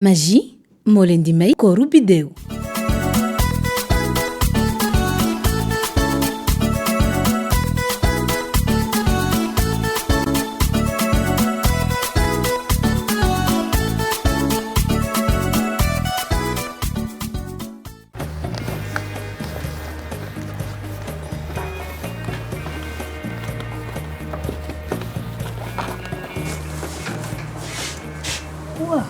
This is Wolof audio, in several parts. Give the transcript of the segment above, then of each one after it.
Magie moo leen di may kooru biddéew. Wow.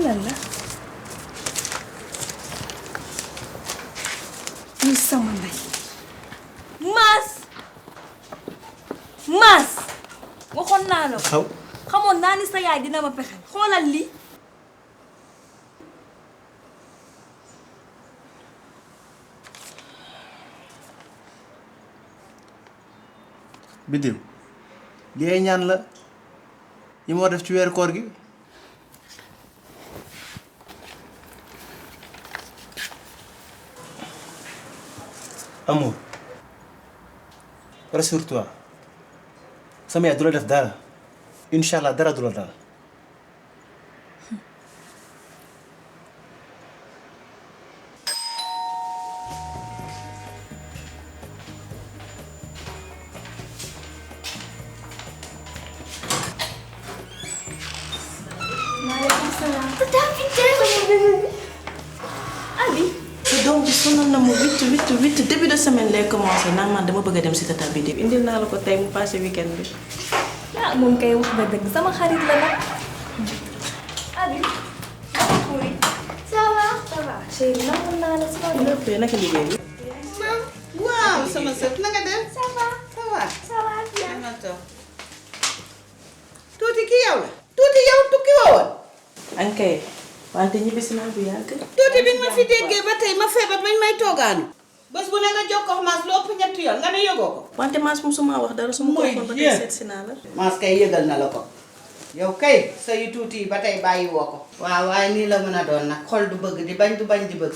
Lala. Ni sama ndey. Maas waxoon naa la ko. xamoon naa ni sa yaay dina ma pexe xoolal lii. Bidew li ay ñaan la yi moo def ci weeru koor gi. Amour, rassure-toi sama yaay du la def dara Inch'Allah dara du la dal. donc sonal na mu huit début de semaine lay commencé naan man dama bëgg a dem si tata bi indil naa la ko tey mu passé weekend bi. ah moom kay wax nga dëgg sama xarit la nag. Abi. ça va. chérie nangu naa la sama lépp naka liggéey bi. waaw sama sët na nga def. ça va bien. na toog. tuuti ki yow la. tuuti yow tukki woon. ankay wante ñibbisi naa bu yàgg. tuuti bi nga ma fi déggee ba tey ma feebar bañ may toogaanu. bés bu ne nga jokkoo maas lu ëpp ñetti yoon nga ne yëgoo ko. wante maas musuma wax dara su ma ko waxoon ba tey seet si naa la. maas kay yëgal na la ko. yow kay sa yu tuuti yi ba tey bàyyi woo ko. waaw waaye nii la mën a doon nag xol du bëgg di bañ du bañ di bëgg.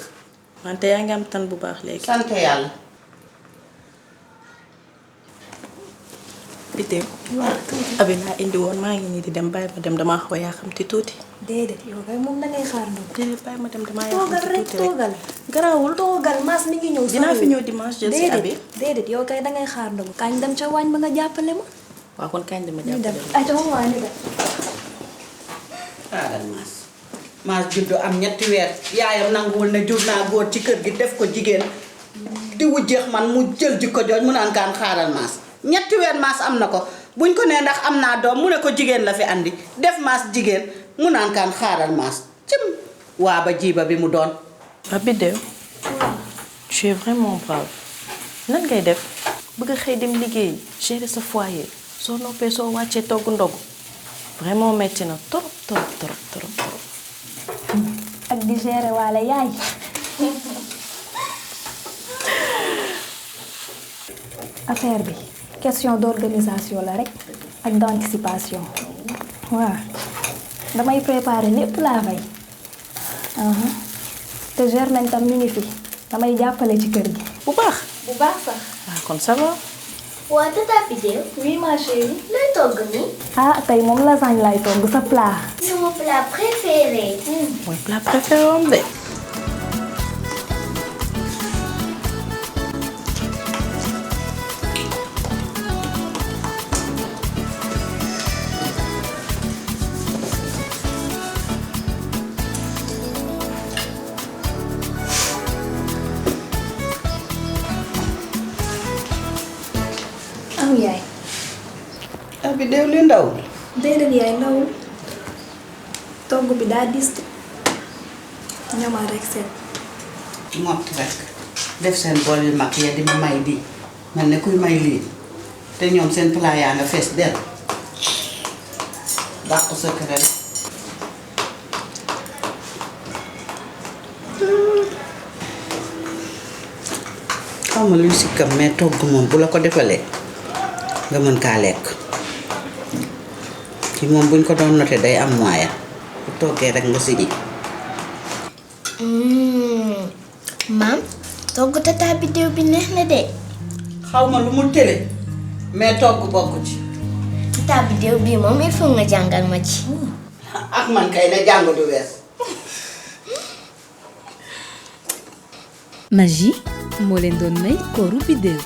wante yaa ngi am tan bu baax léegi. sant yàlla. Bidew. waaw abi naa indi woon maa ngi nii di dem bàyyi ma dem damaa xaw a yaa xam ti tuuti. déedéet yow kay moom da ngay xaar ndox. déedéet bàyyi ma dem damaa yaa xam ti tuuti rek toogal. garaawul. toogal maas mi ngi ñëw. dinaa fi ñëw dimanche jël si abi. déedéet yow kay da ngay xaar ndox kañ dem ca waañ ba nga jàppale ma. waaw kon kañ dama ñu dem jàppale. ay ca waañ ñu dem. xaaral maas. maas juddu am ñetti weer yaayam nanguwul ne jur naa góor ci kër gi def ko jigéen di wujjeex man mu jël jikko jooj mu naan kaan xaaral maas ñetti weer maas am na ko buñ ko nee ndax am naa doom mu ne ko jigéen la fi andi def maas jigéen mu naan kaan xaaral maas cim waa ba jiiba bi mu doon. ah Bidew. tu es vraiment brave. nan ngay def bëgg a xëy dem liggéey gérer sa foyer soo noppee soo wàccee togg ndogu vraiment metti na trop. ak di gérer waale yaay. affaire bi question d'organisation la rek ak d'anticipation waaw damay préparer lépp laa fay te gère nañ tam ñu ngi fi damay jàppale ci kër gi. bu baax. sax. ah kon ça va. waa tata Bidew. oui ma chérie. looy togg nii. ah tey moom lasagne lay togg sa plat. sama plat préféré. mooy plat préféré am de. am yaay. ah bi déew li ndaw. déedéet yaay ndawul togg bi daa diis ñamal rek seet. motti rek def seen bool yu mag ya di ma may di mel ne kuy may lii te ñoom seen plat yaa nga fees del dàq sa kërel. xaw ma luy sikkam mais togg moom bu la ko defalee nga mën kaa lekk ci moom buñ ko doon noté day am moyen bu toggee rek nga sigi. maam togg tata Bidew bi neex na de. xaw ma lu mu tële mais togg bokk ci. tata Bidew bii moom il faut nga jàngal ma ci. ak man kay na jàng du wees. Magie moo leen doon may kooru biddew